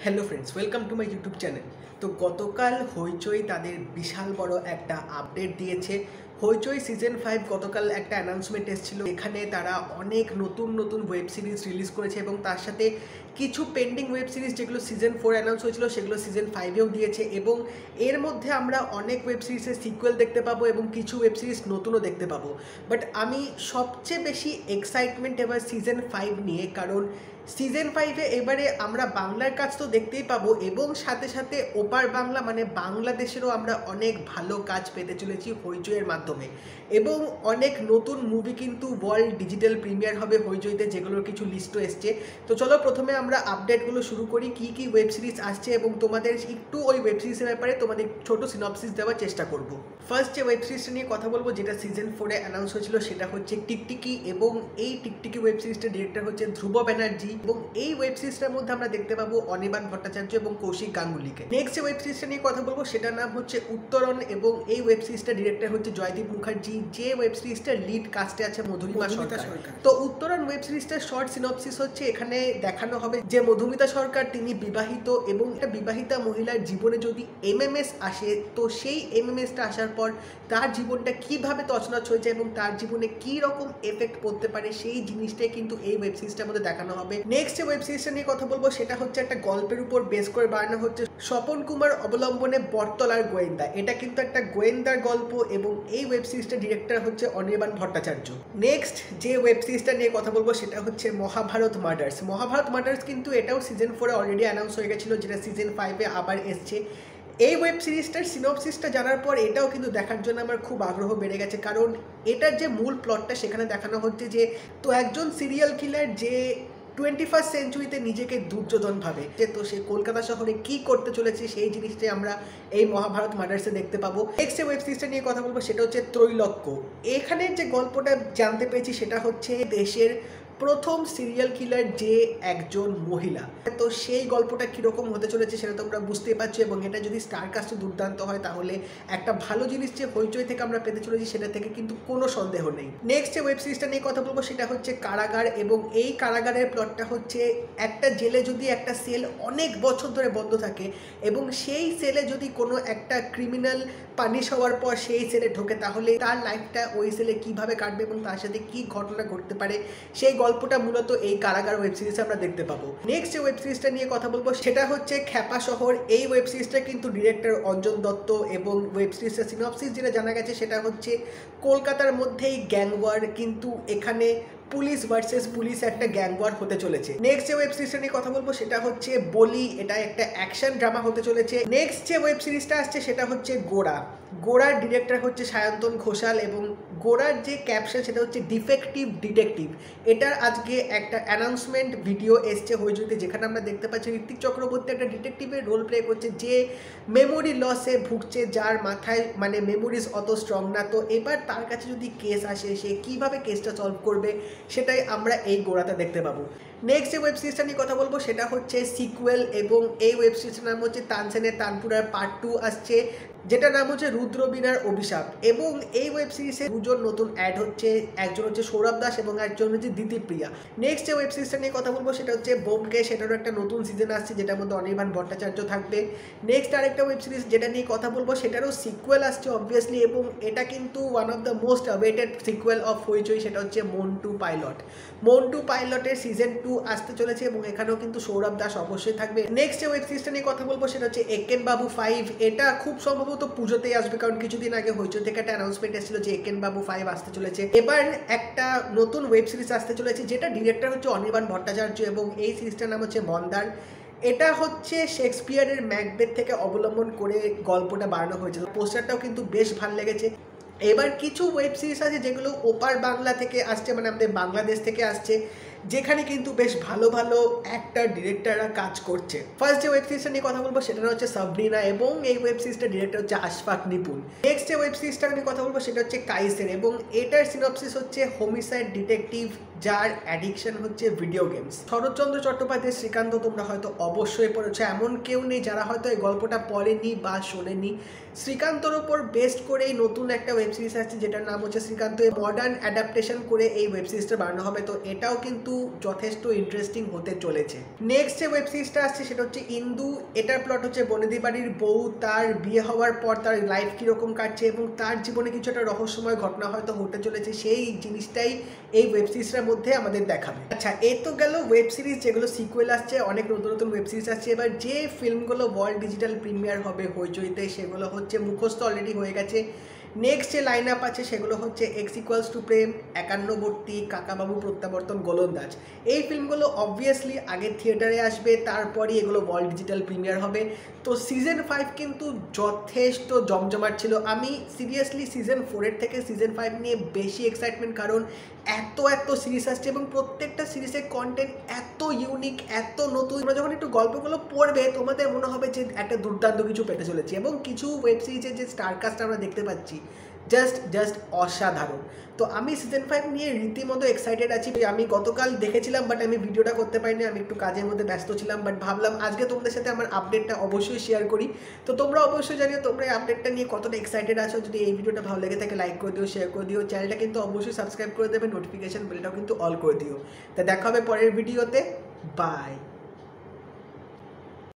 Hello friends, welcome to my YouTube channel. তো গতকাল হইচই তাদের বিশাল বড় একটা আপডেট দিয়েছে। হইচই সিজন 5 গতকাল একটা অ্যানাউন্সমেন্ট এসেছিল, এখানে তারা অনেক নতুন নতুন ওয়েব সিরিজ রিলিজ করেছে এবং তার সাথে কিছু পেন্ডিং ওয়েব সিরিজ যেগুলো সিজন 4 অ্যানাউন্স হয়েছিল সেগুলো সিজন 5এও দিয়েছে এবং এর মধ্যে আমরা অনেক ওয়েব সিরিজের সিকুয়েল দেখতে পাবো এবং কিছু ওয়েব সিরিজ নতুনও দেখতে পাবো। বাট আমি সবচেয়ে বেশি এক্সাইটমেন্ট এবার সিজন 5 নিয়ে, কারণ সিজন 5-এ এবারে আমরা বাংলার কাজ তো দেখতেই পাবো এবং সাথে সাথে ওপার বাংলা মানে বাংলাদেশেরও আমরা অনেক ভালো কাজ পেতে চলেছি হইচইয়ের মাধ্যমে এবং অনেক নতুন মুভি কিন্তু ওয়ার্ল্ড ডিজিটাল প্রিমিয়ার হবে হইচইতে, যেগুলোর কিছু লিস্টও এসছে। তো চলো প্রথমে আমরা আপডেটগুলো শুরু করি, কি কি ওয়েব সিরিজ আসছে এবং তোমাদের একটু ওই ওয়েব সিরিজের ব্যাপারে তোমাদের ছোট সিনপসিস দেওয়ার চেষ্টা করব। ফার্স্ট যে ওয়েব সিরিজটা নিয়ে কথা বলবো যেটা সিজন 4-এ অ্যানাউন্স হয়েছিল সেটা হচ্ছে টিকটিকি এবং এই টিকটিকি ওয়েব সিরিজটার ডিরেক্টর হচ্ছে ধ্রুব ব্যানার্জি এবং এই ওয়েব সিরিজটার মধ্যে আমরা দেখতে পাবো অনির্বাণ ভট্টাচার্য এবং কৌশিক গাঙ্গুলিকে। নেক্সট যে ওয়েব সিরিজটা নিয়ে কথা বলবো সেটার নাম হচ্ছে উত্তরণ এবং এই ওয়েব সিরিজটার ডিরেক্টর হচ্ছে জয়দীপ মুখার্জি, যে ওয়েব সিরিজটার লিড কাস্টে আছে মধুমিতা সরকার। তো উত্তরণ ওয়েব সিরিজটার শর্ট সিনপসিস হচ্ছে এখানে দেখানো হবে যে মধুমিতা সরকার তিনি বিবাহিত এবং একটা বিবাহিতা মহিলার জীবনে যদি এমএমএস আসে তো সেই এমএমএসটা আসার পর তার জীবনটা কিভাবে তছনছ হয়েছে এবং তার জীবনে কি রকম এফেক্ট পড়তে পারে সেই জিনিসটাই কিন্তু এই ওয়েব সিরিজটার মধ্যে দেখানো হবে। নেক্সট যে ওয়েব সিরিজটা নিয়ে কথা বলবো সেটা হচ্ছে একটা গল্পের উপর বেস করে বানানো হচ্ছে স্বপন কুমার অবলম্বনে বটতলার গোয়েন্দা। এটা কিন্তু একটা গোয়েন্দার গল্প এবং এই ওয়েব সিরিজটার ডিরেক্টর হচ্ছে অনির্বাণ ভট্টাচার্য। নেক্সট যে ওয়েব সিরিজটা নিয়ে কথা বলবো সেটা হচ্ছে মহাভারত মার্ডার্স। মহাভারত মার্ডার্স কিন্তু এটাও সিজন 4-এ অলরেডি অ্যানাউন্স হয়ে গেছিলো, যেটা সিজন 5-এ আবার এসছে। এই ওয়েব সিরিজটার সিনপসিসটা জানার পর এটাও কিন্তু দেখার জন্য আমার খুব আগ্রহ বেড়ে গেছে, কারণ এটার যে মূল প্লটটা সেখানে দেখানো হচ্ছে যে তো একজন সিরিয়াল কিলার যে 21st সেঞ্চুরিতে নিজেকে দুর্যোধন ভাবে, যে তো সে কলকাতা শহরে কি করতে চলেছে সেই জিনিসটাই আমরা এই মহাভারত মার্ডার্সে দেখতে পাবো। নেক্সট ওয়েব সিরিজটা নিয়ে কথা বলবো সেটা হচ্ছে ত্রৈলক্য। এখানের যে গল্পটা জানতে পেরেছি সেটা হচ্ছে দেশের প্রথম সিরিয়াল কিলার যে একজন মহিলা, তো সেই গল্পটা কীরকম হতে চলেছে সেটা তোমরা বুঝতেই পারছো এবং এটা যদি স্টার কাস্টে দুর্দান্ত হয় তাহলে একটা ভালো জিনিস যে হইচই থেকে আমরা পেতে চলেছি সেটা থেকে কিন্তু কোনো সন্দেহ নেই। নেক্সট যে ওয়েব সিরিজটা নিয়ে কথা বলবো সেটা হচ্ছে কারাগার এবং এই কারাগারের প্লটটা হচ্ছে একটা জেলে যদি একটা সেল অনেক বছর ধরে বন্ধ থাকে এবং সেই সেলে যদি কোনো একটা ক্রিমিনাল পানিশ হওয়ার পর সেই সেলে ঢোকে তাহলে তার লাইফটা ওই সেলে কীভাবে কাটবে এবং তার সাথে কী ঘটনা ঘটতে পারে সেই গল্পটা মূলত এই কারাগার ওয়েব সিরিজে আমরা দেখতে পাবো। নেক্সট যে ওয়েব সিরিজটা নিয়ে কথা বলবো সেটা হচ্ছে খ্যাপা শহর। এই ওয়েব সিরিজটা কিন্তু ডিরেক্টর অঞ্জন দত্ত এবং ওয়েব সিরিজটার সিনপসিস যেটা জানা গেছে সেটা হচ্ছে কলকাতার মধ্যেই গ্যাং ওয়ার, কিন্তু এখানে পুলিশ ভার্সেস পুলিশ একটা গ্যাং ওয়ার হতে চলেছে। নেক্সট যে ওয়েব সিরিজটা নিয়ে কথা বলবো সেটা হচ্ছে বলি, এটা একটা অ্যাকশন ড্রামা হতে চলেছে। নেক্সট যে ওয়েব সিরিজটা আসছে সেটা হচ্ছে গোড়া। গোড়ার ডিরেক্টর হচ্ছে সায়ন্তন ঘোষাল এবং গোড়ার যে ক্যাপশন সেটা হচ্ছে ডিফেক্টিভ ডিটেকটিভ। এটার আজকে একটা অ্যানাউন্সমেন্ট ভিডিও এসছে হইচইতে, যেখানে আমরা দেখতে পাচ্ছি ঋত্বিক চক্রবর্তী একটা ডিটেকটিভের রোল প্লে করছে যে মেমোরি লসে ভুগছে, যার মাথায় মানে মেমোরিজ অত স্ট্রং না। তো এবার তার কাছে যদি কেস আসে সে কীভাবে কেসটা সলভ করবে সেটাই আমরা এই গোড়াতে দেখতে পাবো। নেক্সট যে ওয়েব সিরিজটা নিয়ে কথা বলবো সেটা হচ্ছে সিকুয়েল এবং এই ওয়েব সিরিজটার নাম হচ্ছে তানসেনের তানপুরার পার্ট 2 আসছে, যেটার নাম হচ্ছে রুদ্রবীণার অভিশাপ এবং এই ওয়েব সিরিজে দুজন নতুন অ্যাড হচ্ছে, একজন হচ্ছে সৌরভ দাস এবং একজন হচ্ছে দিতিপ্রিয়া। নেক্সট যে ওয়েব সিরিজটা নিয়ে কথা বলবো সেটা হচ্ছে বোমকেশ। সেটারও একটা নতুন সিজন আসছে যেটার মধ্যে অনির্বাণ ভট্টাচার্য থাকবে। নেক্সট আরেকটা ওয়েব সিরিজ যেটা নিয়ে কথা বলবো সেটারও সিকুয়েল আসছে অবভিয়াসলি এবং এটা কিন্তু one of the most awaited sequel of হইচই, সেটা হচ্ছে মন্টু পাইলট। মন্টু পাইলটের সিজন 2 আসতে চলেছে এবং এখানেও কিন্তু সৌরভ দাস অবশ্যই থাকবে। নেক্সট যে ওয়েব সিরিজটা নিয়ে কথা বলবো সেটা হচ্ছে একেন বাবু 5। এটা খুব সম্ভবত পুজোতেই আসবে, কারণ কিছুদিন আগে হইচই থেকে একটা অ্যানাউন্সমেন্ট এসেছিল যে একেন বাবু 5 আসতে চলেছে। এবার একটা নতুন ওয়েব সিরিজ আসতে চলেছে যেটা ডিরেক্টর হচ্ছে অনির্বাণ ভট্টাচার্য এবং এই সিরিজটার নাম হচ্ছে মন্দার। এটা হচ্ছে শেক্সপিয়ারের ম্যাকবেথ থেকে অবলম্বন করে গল্পটা বানানো হয়েছে। পোস্টারটাও কিন্তু বেশ ভালো লেগেছে। এবার কিছু ওয়েব সিরিজ আছে যেগুলো ওপার বাংলা থেকে আসছে, মানে আমাদের বাংলাদেশ থেকে আসছে, যেখানে কিন্তু বেশ ভালো ভালো অ্যাক্টর ডিরেক্টররা কাজ করছে। ফার্স্ট যে ওয়েব সিরিজটা নিয়ে কথা বলবো সেটা হচ্ছে সাবরিনা এবং এই ওয়েব সিরিজটা ডিরেক্টর হচ্ছে আশফাক নিপুণ। নেক্সট যে ওয়েব সিরিজটা নিয়ে কথা বলবো সেটা হচ্ছে কাইসের এবং এটার সিনপসিস হচ্ছে হোমিসাইড ডিটেকটিভ যার অ্যাডিকশন হচ্ছে ভিডিও গেমস। শরৎচন্দ্র চট্টোপাধ্যায় শ্রীকান্ত তোমরা হয়তো অবশ্যই পড়েছো, এমন কেউ নেই যারা হয়তো এই গল্পটা পড়েনি বা শোনেনি। শ্রীকান্তর ওপর বেস্ট করে এই নতুন একটা ওয়েব সিরিজ আসছে যেটার নাম হচ্ছে শ্রীকান্ত। মডার্ন অ্যাডাপ্টেশন করে এই ওয়েব সিরিজটা বানানো হবে, তো এটাও কিন্তু যথেষ্ট ইন্টারেস্টিং হতে চলেছে। নেক্সট যে ওয়েব সিরিজটা আসছে সেটা হচ্ছে ইন্দু। এটার প্লট হচ্ছে বনেদি বাড়ির বউ তার বিয়ে হওয়ার পর তার লাইফ কীরকম কাটছে এবং তার জীবনে কিছু একটা রহস্যময় ঘটনা হয়তো হতে চলেছে, সেই জিনিসটাই এই ওয়েব সিরিজটার মধ্যে আমাদের দেখাবে। আচ্ছা, এই তো গেল ওয়েব সিরিজ যেগুলো সিকুয়েল আসছে, অনেক নতুন নতুন ওয়েব সিরিজ আসছে। এবার যে ফিল্মগুলো ওয়ার্ল্ড ডিজিটাল প্রিমিয়ার হবে হইচইতে সেগুলো হচ্ছে মুখস্থ অলরেডি হয়ে গেছে। নেক্সট যে লাইন আপ আছে সেগুলো হচ্ছে এক্স ইকুয়ালস টু প্রেম, একান্নবর্তী, কাকাবাবু প্রত্যাবর্তন, গোলন্দাজ। এই ফিল্মগুলো অবভিয়াসলি আগে থিয়েটারে আসবে, তারপরই এগুলো ওয়ার্ল্ড ডিজিটাল প্রিমিয়ার হবে। তো সিজন 5 কিন্তু যথেষ্ট জমজমাট ছিল। আমি সিরিয়াসলি সিজন 4-এর থেকে সিজন 5 নিয়ে বেশি এক্সাইটমেন্ট, কারণ এত সিরিজ আসছে এবং প্রত্যেকটা সিরিজের কন্টেন্ট এত ইউনিক, এত নতুন। তোমরা যখন একটু গল্পগুলো পড়বে তোমাদের মনে হবে যে একটা দুর্দান্ত কিছু পেতে চলেছে। এবং কিছু ওয়েব সিরিজের যে স্টারকাস্ট আমরা দেখতে পাচ্ছি জাস্ট অসাধারণ। তো আমি সিজন 5 নিয়ে রীতিমতো এক্সাইটেড আছি। আমি গতকাল দেখেছিলাম বাট আমি ভিডিওটা করতে পারিনি, আমি একটু কাজের মধ্যে ব্যস্ত ছিলাম, বাট ভাবলাম আজকে তোমাদের সাথে আমার আপডেটটা অবশ্যই শেয়ার করি। তো তোমরা অবশ্যই জানিও তোমরা এই আপডেটটা নিয়ে কতটা এক্সাইটেড আছো। যদি এই ভিডিওটা ভালো লেগে থাকে লাইক করে দিও, শেয়ার করে দিও, চ্যানেলটা কিন্তু অবশ্যই সাবস্ক্রাইব করে দেবে, নোটিফিকেশন বেলটাও কিন্তু অল করে দিও। তা দেখা হবে পরের ভিডিওতে, বাই।